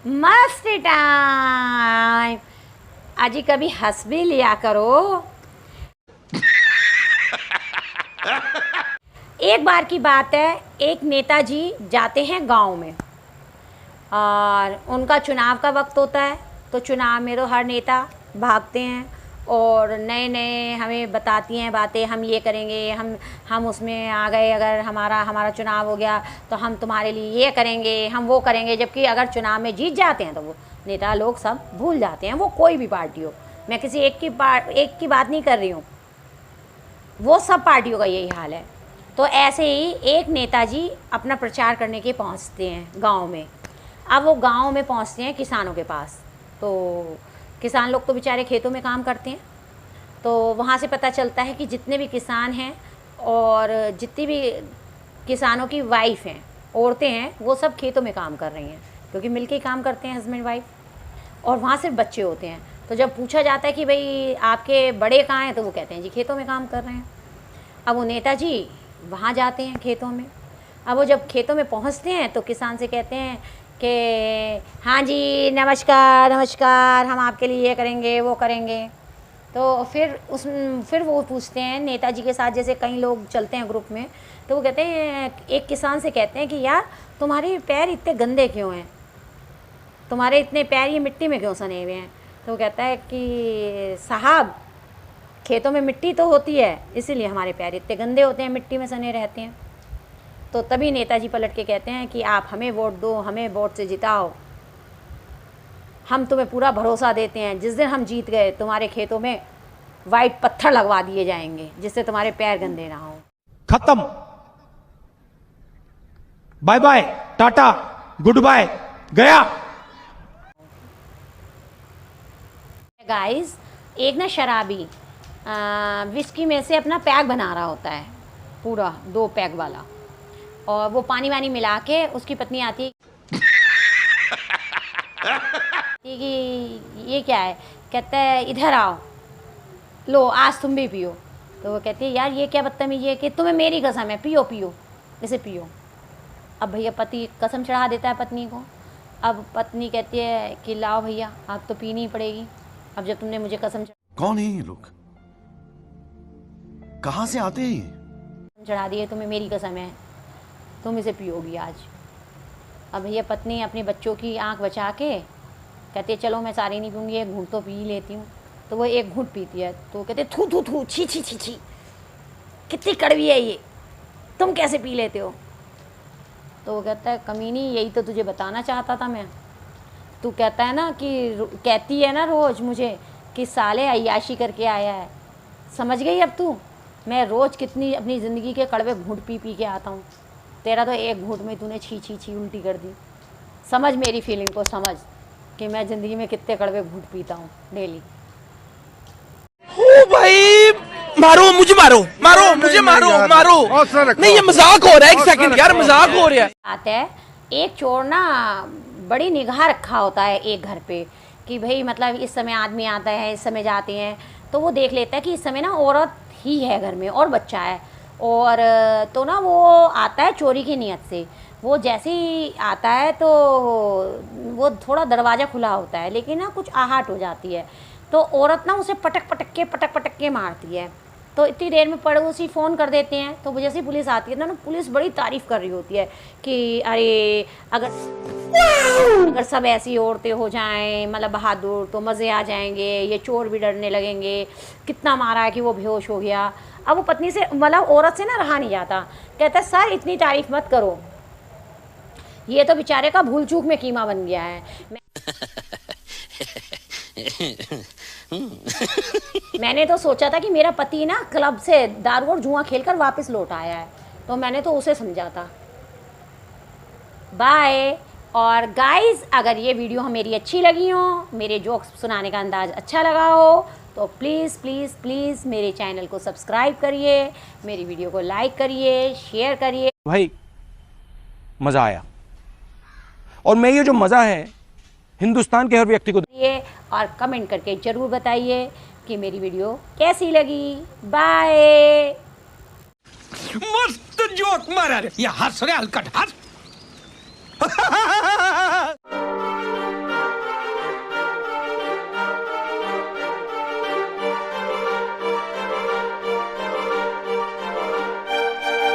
मस्ती टाइम। अजी कभी हंस भी लिया करो। एक बार की बात है, एक नेताजी जाते हैं गांव में और उनका चुनाव का वक्त होता है। तो चुनाव में तो हर नेता भागते हैं और नए नए हमें बताती हैं बातें, हम ये करेंगे, हम उसमें आ गए, अगर हमारा चुनाव हो गया तो हम तुम्हारे लिए ये करेंगे, हम वो करेंगे। जबकि अगर चुनाव में जीत जाते हैं तो वो नेता लोग सब भूल जाते हैं, वो कोई भी पार्टी हो। मैं किसी एक की बात नहीं कर रही हूँ, वो सब पार्टियों का यही हाल है। तो ऐसे ही एक नेताजी अपना प्रचार करने के पहुँचते हैं गाँव में। अब वो गाँव में पहुँचते हैं किसानों के पास। तो किसान लोग तो बेचारे खेतों में काम करते हैं। तो वहाँ से पता चलता है कि जितने भी किसान हैं और जितनी भी किसानों की वाइफ हैं, औरतें हैं, वो सब खेतों में काम कर रही हैं, क्योंकि मिलके ही काम करते हैं हस्बैंड वाइफ। और वहाँ सिर्फ बच्चे होते हैं। तो जब पूछा जाता है कि भाई आपके बड़े कहाँ हैं, तो वो कहते हैं जी खेतों में काम कर रहे हैं। अब वो नेताजी वहाँ जाते हैं खेतों में। अब वो जब खेतों में पहुँचते हैं तो किसान से कहते हैं कि हाँ जी नमस्कार नमस्कार, हम आपके लिए ये करेंगे वो करेंगे। तो फिर वो पूछते हैं नेताजी के साथ, जैसे कई लोग चलते हैं ग्रुप में, तो वो कहते हैं, एक किसान से कहते हैं कि यार तुम्हारे पैर इतने गंदे क्यों हैं, तुम्हारे इतने पैर ये मिट्टी में क्यों सने हुए हैं। तो वो कहता है कि साहब खेतों में मिट्टी तो होती है, इसीलिए हमारे पैर इतने गंदे होते हैं, मिट्टी में सने रहते हैं। तो तभी नेताजी पलट के कहते हैं कि आप हमें वोट दो, हमें वोट से जिताओ, हम तुम्हें पूरा भरोसा देते हैं। जिस दिन हम जीत गए तुम्हारे खेतों में वाइट पत्थर लगवा दिए जाएंगे, जिससे तुम्हारे पैर गंदे ना हो। खत्म, bye bye, tata, goodbye, गया। गाइस, एक ना शराबी विस्की में से अपना पैक बना रहा होता है, पूरा 2 पैक वाला, और वो पानी वानी मिला के उसकी पत्नी आती है कि ये क्या है। कहता है इधर आओ, लो आज तुम भी पियो। तो वो कहती है यार ये क्या बदतमीजी है कि तुम्हें मेरी कसम है, पियो पियो, इसे पियो। अब भैया पति कसम चढ़ा देता है पत्नी को। अब पत्नी कहती है कि लाओ भैया, अब तो पीनी ही पड़ेगी, अब जब तुमने मुझे कसम कौन है ये लोग, कहाँ से आते हैं ये? चढ़ा दी है, तुम्हें मेरी कसम है, तुम इसे पियोगी आज। अब भैया पत्नी अपने बच्चों की आंख बचा के कहती है चलो मैं सारी नहीं पीऊँगी, एक घूंट तो पी लेती हूँ। तो वो एक घूंट पीती है तो कहते थू थू थू, छी छी छी छी, कितनी कड़वी है ये, तुम कैसे पी लेते हो। तो वो कहता है कमीनी यही तो तुझे बताना चाहता था मैं। तू कहता है ना कि कहती है ना रोज़ मुझे कि साले अय्याशी करके आया है, समझ गई अब तू, मैं रोज़ कितनी अपनी ज़िंदगी के कड़वे घूंट पी पी के आता हूँ, तेरा तो एक घूंट में तूने छी छी छी उल्टी कर दी। समझ मेरी फीलिंग को, समझ कि मैं ज़िंदगी में कितने कड़वे घूंट पीता हूँ डेली। ओ भाई मारो मुझे, मारो मारो मुझे, मारो मारो, नहीं ये मजाक हो रहा है, एक सेकंड यार, मजाक हो रहा है। बात है, एक चोर ना बड़ी निगाह रखा होता है एक घर पे कि भाई मतलब इस समय आदमी आता है, इस समय जाते हैं, तो वो देख लेता है कि इस समय ना औरत ही है घर में और बच्चा है। और तो ना वो आता है चोरी की नियत से। वो जैसे ही आता है तो वो थोड़ा दरवाज़ा खुला होता है, लेकिन ना कुछ आहट हो जाती है, तो औरत ना उसे पटक पटक के मारती है। तो इतनी देर में पड़ोसी फ़ोन कर देते हैं। तो वो जैसे पुलिस आती है ना, पुलिस बड़ी तारीफ़ कर रही होती है कि अरे अगर सब ऐसी औरतें हो जाएं, मतलब बहादुर, तो मज़े आ जाएंगे, ये चोर भी डरने लगेंगे, कितना मारा है कि वो बेहोश हो गया। अब वो पत्नी से, मतलब औरत से ना रहा नहीं जाता, कहता है सर इतनी तारीफ़ मत करो, ये तो बेचारे का भूल चूक में कीमा बन गया है। मैंने तो सोचा था कि मेरा पति ना क्लब से दारू और जुआ खेलकर वापस लौट आया है, तो मैंने तो उसे समझा था। बाय। और गाइस, अगर ये वीडियो मेरी अच्छी लगी हो, मेरे जोक्स सुनाने का अंदाज़ अच्छा लगा हो, तो प्लीज़ प्लीज़ प्लीज़ मेरे चैनल को सब्सक्राइब करिए, मेरी वीडियो को लाइक करिए, शेयर करिए। भाई मजा आया, और मैं ये जो मजा है हिंदुस्तान के हर व्यक्ति को दिए, और कमेंट करके ज़रूर बताइए कि मेरी वीडियो कैसी लगी। बाय। मस्त जोक मारा रे, ये हंस रहे हलकट हंस।